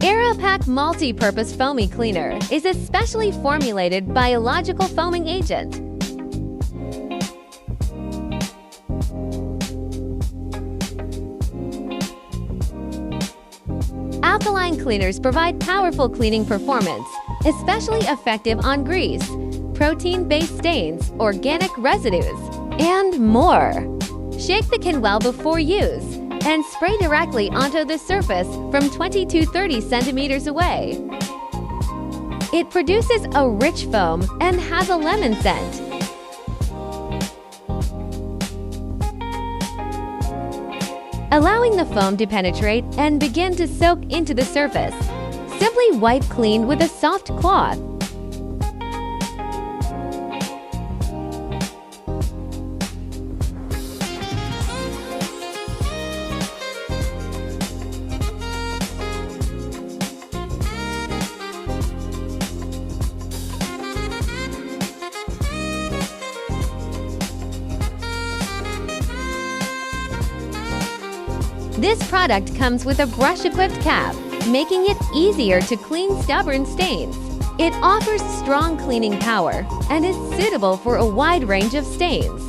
AEROPAK Multi-Purpose Foaming Cleaner is a specially formulated biological foaming agent. Alkaline cleaners provide powerful cleaning performance, especially effective on grease, protein-based stains, organic residues, and more. Shake the can well before use and spray directly onto the surface from 20 to 30 centimeters away. It produces a rich foam and has a lemon scent. Allowing the foam to penetrate and begin to soak into the surface. Simply wipe clean with a soft cloth. This product comes with a brush-equipped cap, making it easier to clean stubborn stains. It offers strong cleaning power and is suitable for a wide range of stains.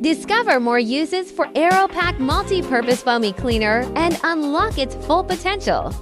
Discover more uses for AEROPAK Multi-Purpose Foaming Cleaner and unlock its full potential.